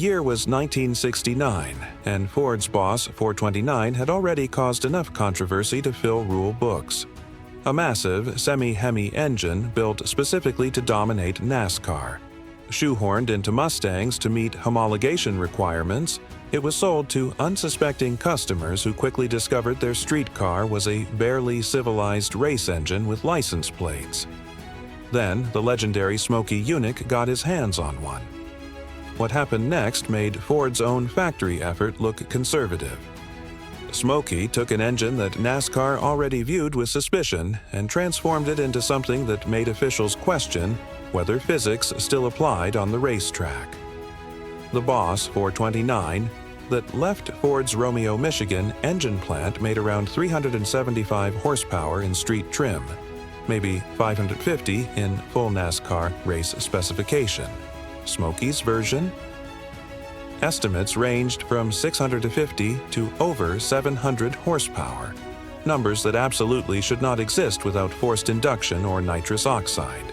year was 1969, and Ford's Boss 429 had already caused enough controversy to fill rule books. A massive, semi-Hemi engine built specifically to dominate NASCAR. Shoehorned into Mustangs to meet homologation requirements, it was sold to unsuspecting customers who quickly discovered their street car was a barely civilized race engine with license plates. Then, the legendary Smokey Yunick got his hands on one. What happened next made Ford's own factory effort look conservative. Smokey took an engine that NASCAR already viewed with suspicion and transformed it into something that made officials question whether physics still applied on the racetrack. The Boss 429, that left Ford's Romeo, Michigan engine plant made around 375 horsepower in street trim, maybe 550 in full NASCAR race specification. Smokey's version? Estimates ranged from 650 to over 700 horsepower, numbers that absolutely should not exist without forced induction or nitrous oxide.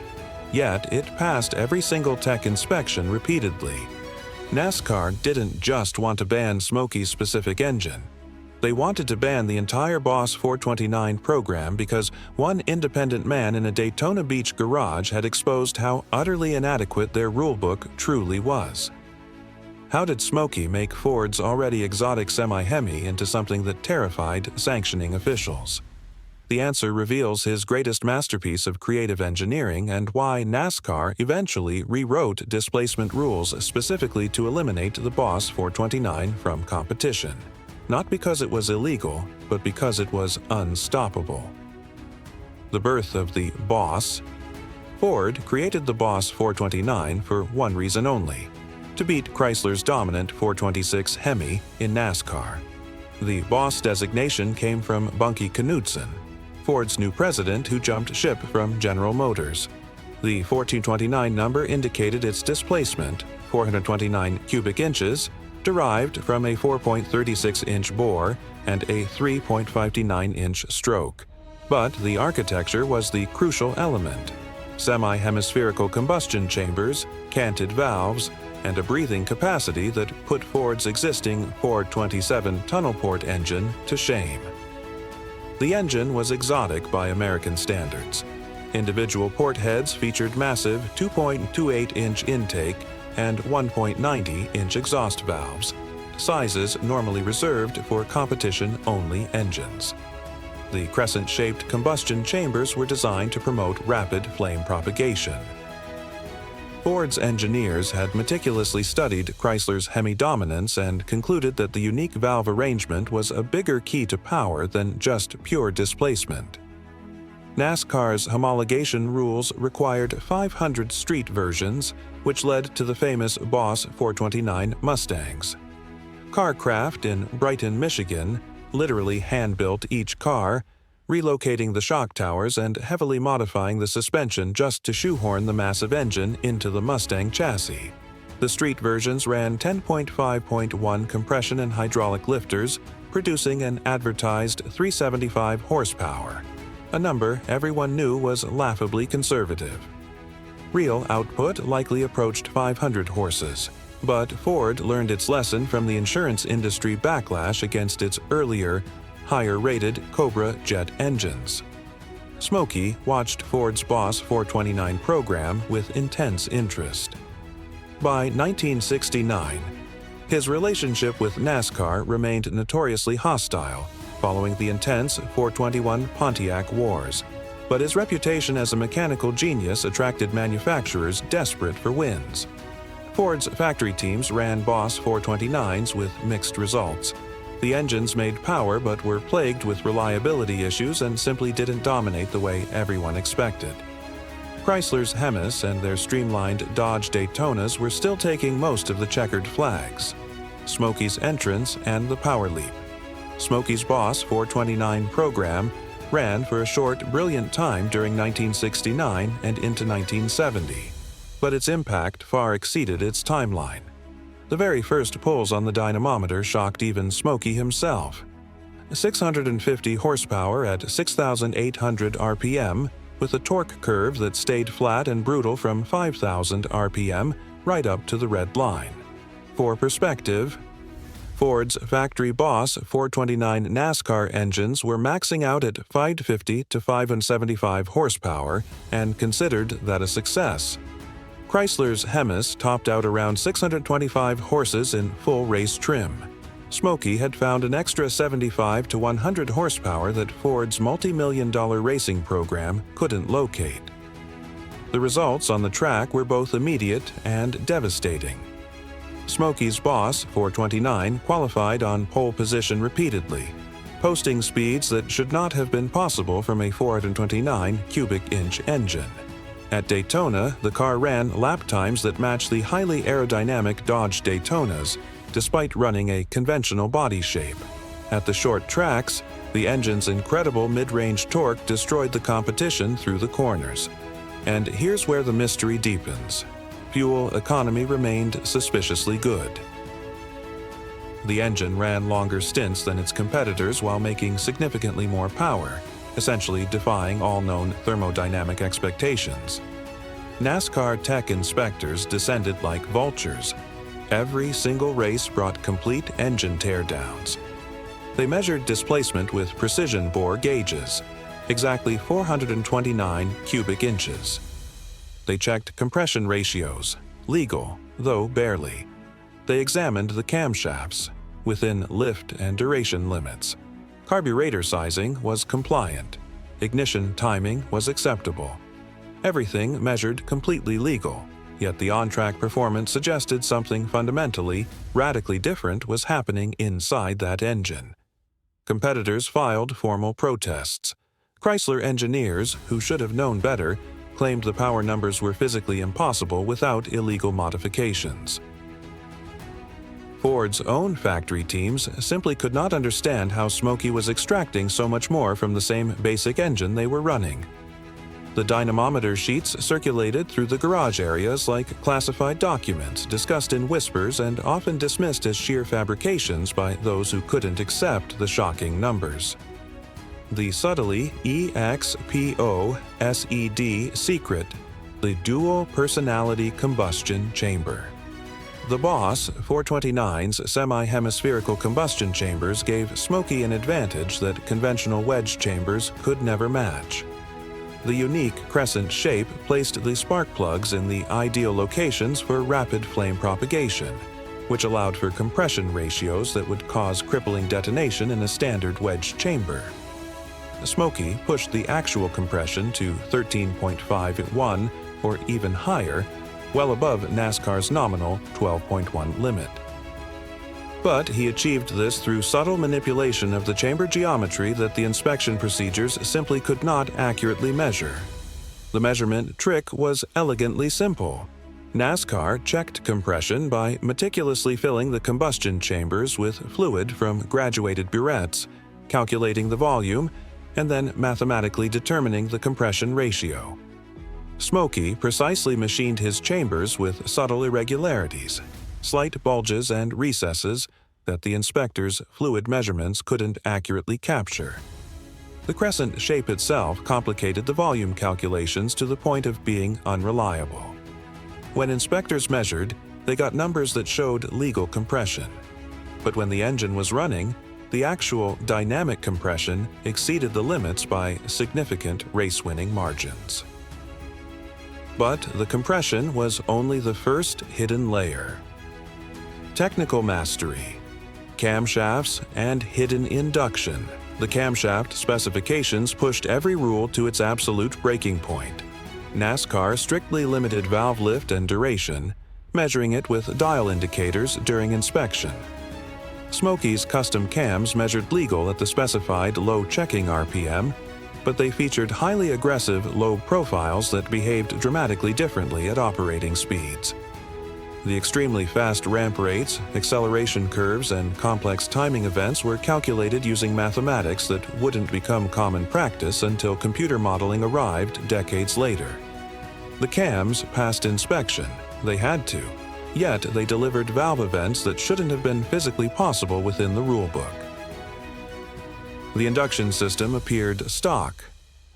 Yet it passed every single tech inspection repeatedly. NASCAR didn't just want to ban Smokey's specific engine. They wanted to ban the entire Boss 429 program because one independent man in a Daytona Beach garage had exposed how utterly inadequate their rulebook truly was. How did Smokey make Ford's already exotic semi-Hemi into something that terrified sanctioning officials? The answer reveals his greatest masterpiece of creative engineering and why NASCAR eventually rewrote displacement rules specifically to eliminate the Boss 429 from competition. Not because it was illegal, but because it was unstoppable. The birth of the Boss. Ford created the Boss 429 for one reason only: to beat Chrysler's dominant 426 Hemi in NASCAR. The Boss designation came from Bunky Knudsen, Ford's new president who jumped ship from General Motors. The 1429 number indicated its displacement, 429 cubic inches, derived from a 4.36-inch bore and a 3.59-inch stroke. But the architecture was the crucial element. Semi-hemispherical combustion chambers, canted valves, and a breathing capacity that put Ford's existing 427 tunnel port engine to shame. The engine was exotic by American standards. Individual port heads featured massive 2.28-inch intake and 1.90-inch exhaust valves, sizes normally reserved for competition-only engines. The crescent-shaped combustion chambers were designed to promote rapid flame propagation. Ford's engineers had meticulously studied Chrysler's Hemi dominance and concluded that the unique valve arrangement was a bigger key to power than just pure displacement. NASCAR's homologation rules required 500 street versions, which led to the famous Boss 429 Mustangs. Carcraft in Brighton, Michigan, literally hand-built each car, relocating the shock towers and heavily modifying the suspension just to shoehorn the massive engine into the Mustang chassis. The street versions ran 10.5.1 compression and hydraulic lifters, producing an advertised 375 horsepower, a number everyone knew was laughably conservative. Real output likely approached 500 horses, but Ford learned its lesson from the insurance industry backlash against its earlier, higher-rated Cobra jet engines. Smokey watched Ford's Boss 429 program with intense interest. By 1969, his relationship with NASCAR remained notoriously hostile following the intense 421 Pontiac Wars, but his reputation as a mechanical genius attracted manufacturers desperate for wins. Ford's factory teams ran Boss 429s with mixed results. The engines made power but were plagued with reliability issues and simply didn't dominate the way everyone expected. Chrysler's Hemis and their streamlined Dodge Daytonas were still taking most of the checkered flags. Smokey's entrance and the power leap. Smokey's Boss 429 program ran for a short, brilliant time during 1969 and into 1970, but its impact far exceeded its timeline. The very first pulls on the dynamometer shocked even Smokey himself. 650 horsepower at 6,800 RPM, with a torque curve that stayed flat and brutal from 5,000 RPM right up to the red line. For perspective, Ford's factory boss 429 NASCAR engines were maxing out at 550 to 575 horsepower and considered that a success. Chrysler's Hemis topped out around 625 horses in full race trim. Smokey had found an extra 75 to 100 horsepower that Ford's multi-million-dollar racing program couldn't locate. The results on the track were both immediate and devastating. Smokey's boss, 429, qualified on pole position repeatedly, posting speeds that should not have been possible from a 429 cubic inch engine. At Daytona, the car ran lap times that matched the highly aerodynamic Dodge Daytonas, despite running a conventional body shape. At the short tracks, the engine's incredible mid-range torque destroyed the competition through the corners. And here's where the mystery deepens. Fuel economy remained suspiciously good. The engine ran longer stints than its competitors while making significantly more power, essentially defying all known thermodynamic expectations. NASCAR tech inspectors descended like vultures. Every single race brought complete engine teardowns. They measured displacement with precision bore gauges, exactly 429 cubic inches. They checked compression ratios, legal, though barely. They examined the camshafts, within lift and duration limits. Carburetor sizing was compliant. Ignition timing was acceptable. Everything measured completely legal, yet the on-track performance suggested something fundamentally, radically different was happening inside that engine. Competitors filed formal protests. Chrysler engineers, who should have known better, claimed the power numbers were physically impossible without illegal modifications. Ford's own factory teams simply could not understand how Smokey was extracting so much more from the same basic engine they were running. The dynamometer sheets circulated through the garage areas like classified documents, discussed in whispers and often dismissed as sheer fabrications by those who couldn't accept the shocking numbers. The subtly EXPO-SED secret, the dual personality combustion chamber. The Boss 429's semi-hemispherical combustion chambers gave Smokey an advantage that conventional wedge chambers could never match. The unique crescent shape placed the spark plugs in the ideal locations for rapid flame propagation, which allowed for compression ratios that would cause crippling detonation in a standard wedge chamber. Smokey pushed the actual compression to 13.51 or even higher, well above NASCAR's nominal 12.1 limit. But he achieved this through subtle manipulation of the chamber geometry that the inspection procedures simply could not accurately measure. The measurement trick was elegantly simple. NASCAR checked compression by meticulously filling the combustion chambers with fluid from graduated burettes, calculating the volume, and then mathematically determining the compression ratio. Smokey precisely machined his chambers with subtle irregularities, slight bulges and recesses that the inspectors' fluid measurements couldn't accurately capture. The crescent shape itself complicated the volume calculations to the point of being unreliable. When inspectors measured, they got numbers that showed legal compression. But when the engine was running, the actual dynamic compression exceeded the limits by significant race-winning margins. But the compression was only the first hidden layer. Technical mastery, camshafts, and hidden induction. The camshaft specifications pushed every rule to its absolute breaking point. NASCAR strictly limited valve lift and duration, measuring it with dial indicators during inspection. Smokey's custom cams measured legal at the specified low checking RPM, but they featured highly aggressive low profiles that behaved dramatically differently at operating speeds. The extremely fast ramp rates, acceleration curves, and complex timing events were calculated using mathematics that wouldn't become common practice until computer modeling arrived decades later. The cams passed inspection. They had to. Yet they delivered valve events that shouldn't have been physically possible within the rulebook. The induction system appeared stock,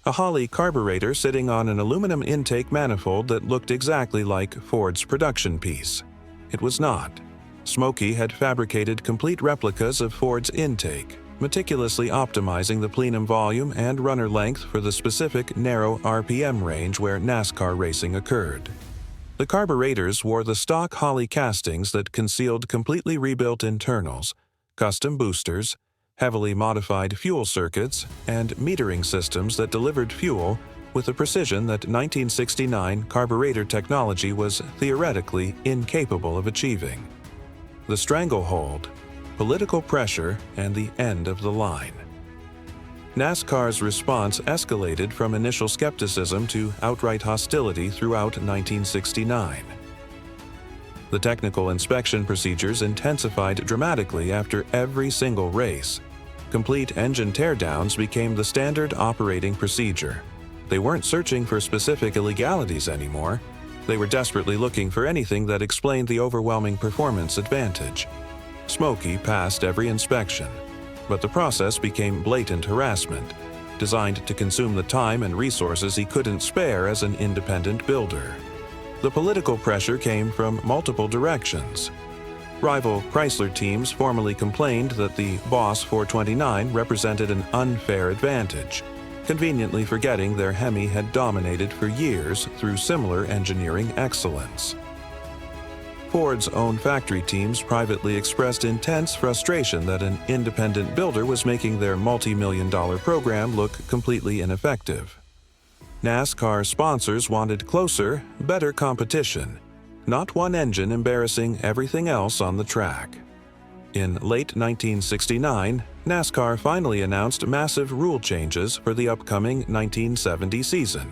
a Holley carburetor sitting on an aluminum intake manifold that looked exactly like Ford's production piece. It was not. Smokey had fabricated complete replicas of Ford's intake, meticulously optimizing the plenum volume and runner length for the specific narrow RPM range where NASCAR racing occurred. The carburetors wore the stock Holley castings that concealed completely rebuilt internals, custom boosters, heavily modified fuel circuits, and metering systems that delivered fuel with a precision that 1969 carburetor technology was theoretically incapable of achieving. The stranglehold, political pressure, and the end of the line. NASCAR's response escalated from initial skepticism to outright hostility throughout 1969. The technical inspection procedures intensified dramatically after every single race. Complete engine teardowns became the standard operating procedure. They weren't searching for specific illegalities anymore. They were desperately looking for anything that explained the overwhelming performance advantage. Smokey passed every inspection, but the process became blatant harassment, designed to consume the time and resources he couldn't spare as an independent builder. The political pressure came from multiple directions. Rival Chrysler teams formally complained that the Boss 429 represented an unfair advantage, conveniently forgetting their Hemi had dominated for years through similar engineering excellence. Ford's own factory teams privately expressed intense frustration that an independent builder was making their multi-million-dollar program look completely ineffective. NASCAR sponsors wanted closer, better competition, not one engine embarrassing everything else on the track. In late 1969, NASCAR finally announced massive rule changes for the upcoming 1970 season.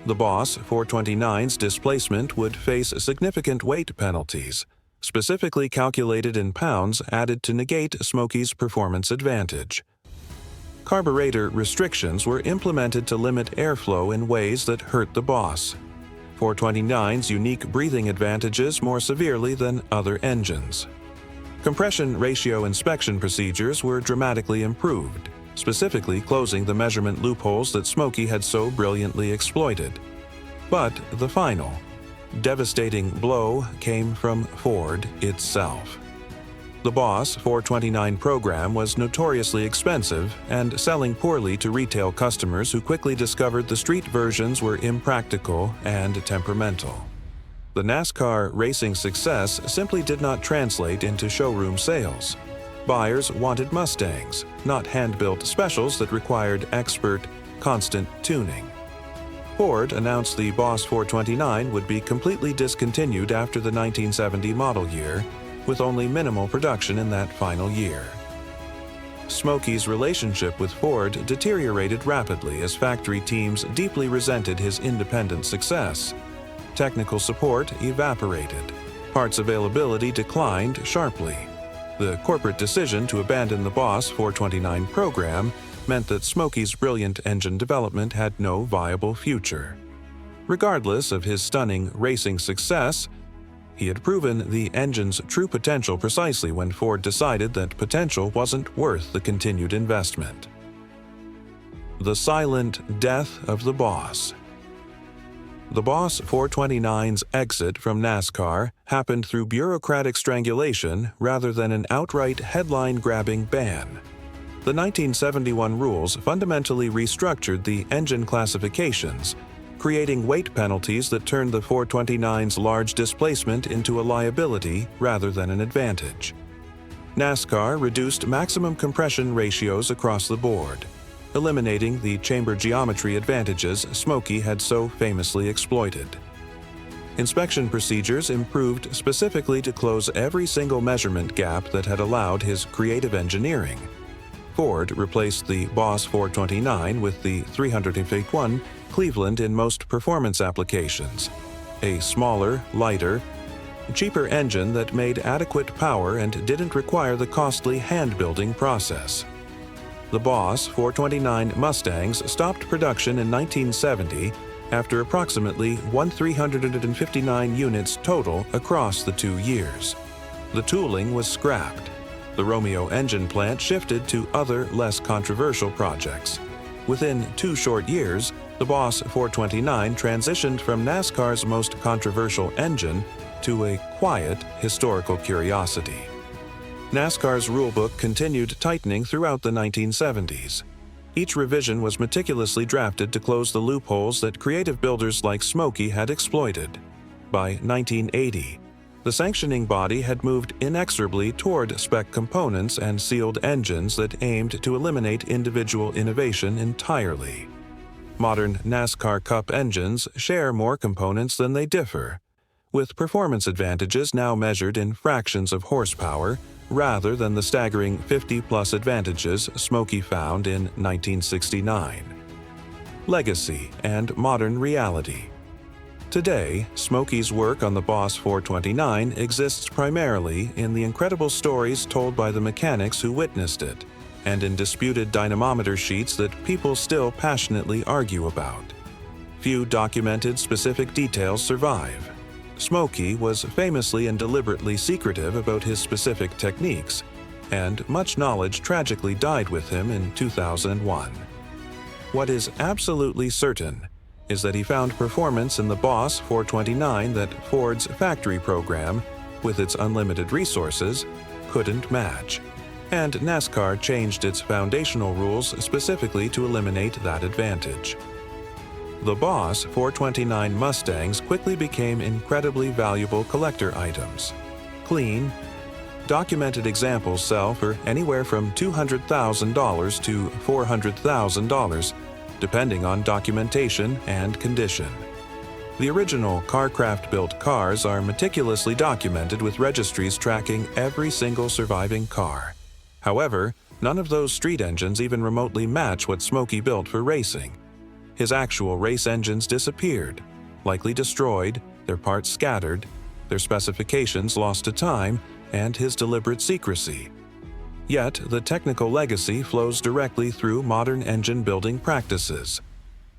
The Boss 429's displacement would face significant weight penalties, specifically calculated in pounds added to negate Smokey's performance advantage. Carburetor restrictions were implemented to limit airflow in ways that hurt the Boss 429's unique breathing advantages more severely than other engines. Compression ratio inspection procedures were dramatically improved, specifically closing the measurement loopholes that Smokey had so brilliantly exploited. But the final, devastating blow came from Ford itself. The Boss 429 program was notoriously expensive and selling poorly to retail customers who quickly discovered the street versions were impractical and temperamental. The NASCAR racing success simply did not translate into showroom sales. Buyers wanted Mustangs, not hand-built specials that required expert, constant tuning. Ford announced the Boss 429 would be completely discontinued after the 1970 model year, with only minimal production in that final year. Smokey's relationship with Ford deteriorated rapidly as factory teams deeply resented his independent success. Technical support evaporated. Parts availability declined sharply. The corporate decision to abandon the Boss 429 program meant that Smokey's brilliant engine development had no viable future. Regardless of his stunning racing success, he had proven the engine's true potential precisely when Ford decided that potential wasn't worth the continued investment. The silent death of the Boss. The Boss 429's exit from NASCAR happened through bureaucratic strangulation rather than an outright headline-grabbing ban. The 1971 rules fundamentally restructured the engine classifications, creating weight penalties that turned the 429's large displacement into a liability rather than an advantage. NASCAR reduced maximum compression ratios across the board, eliminating the chamber geometry advantages Smokey had so famously exploited. Inspection procedures improved specifically to close every single measurement gap that had allowed his creative engineering. Ford replaced the Boss 429 with the 351 Cleveland in most performance applications, a smaller, lighter, cheaper engine that made adequate power and didn't require the costly hand-building process. The Boss 429 Mustangs stopped production in 1970 after approximately 1,359 units total across the 2 years. The tooling was scrapped. The Romeo engine plant shifted to other, less controversial projects. Within 2 short years, the Boss 429 transitioned from NASCAR's most controversial engine to a quiet historical curiosity. NASCAR's rulebook continued tightening throughout the 1970s. Each revision was meticulously drafted to close the loopholes that creative builders like Smokey had exploited. By 1980, the sanctioning body had moved inexorably toward spec components and sealed engines that aimed to eliminate individual innovation entirely. Modern NASCAR Cup engines share more components than they differ, with performance advantages now measured in fractions of horsepower rather than the staggering 50-plus advantages Smokey found in 1969. Legacy and modern reality. Today, Smokey's work on the Boss 429 exists primarily in the incredible stories told by the mechanics who witnessed it, and in disputed dynamometer sheets that people still passionately argue about. Few documented specific details survive. Smokey was famously and deliberately secretive about his specific techniques, and much knowledge tragically died with him in 2001. What is absolutely certain is that he found performance in the Boss 429 that Ford's factory program, with its unlimited resources, couldn't match, and NASCAR changed its foundational rules specifically to eliminate that advantage. The Boss 429 Mustangs quickly became incredibly valuable collector items. Clean, documented examples sell for anywhere from $200,000 to $400,000, depending on documentation and condition. The original Carcraft-built cars are meticulously documented with registries tracking every single surviving car. However, none of those street engines even remotely match what Smokey built for racing. His actual race engines disappeared, likely destroyed, their parts scattered, their specifications lost to time, and his deliberate secrecy. Yet, the technical legacy flows directly through modern engine-building practices.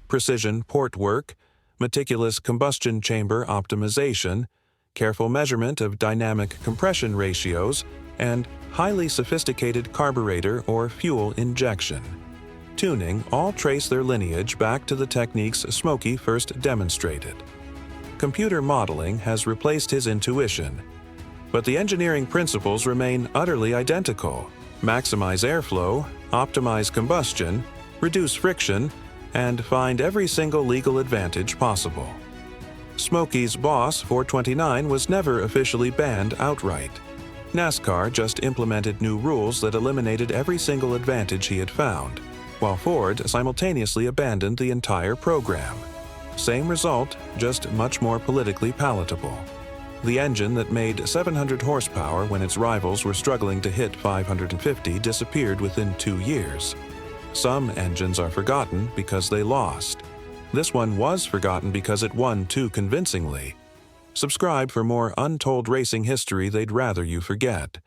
Precision port work, meticulous combustion chamber optimization, careful measurement of dynamic compression ratios, and highly sophisticated carburetor or fuel injection. Tuning all trace their lineage back to the techniques Smokey first demonstrated. Computer modeling has replaced his intuition, but the engineering principles remain utterly identical. Maximize airflow, optimize combustion, reduce friction, and find every single legal advantage possible. Smokey's Boss 429 was never officially banned outright. NASCAR just implemented new rules that eliminated every single advantage he had found, while Ford simultaneously abandoned the entire program. Same result, just much more politically palatable. The engine that made 700 horsepower when its rivals were struggling to hit 550 disappeared within 2 years. Some engines are forgotten because they lost. This one was forgotten because it won too convincingly. Subscribe for more untold racing history they'd rather you forget.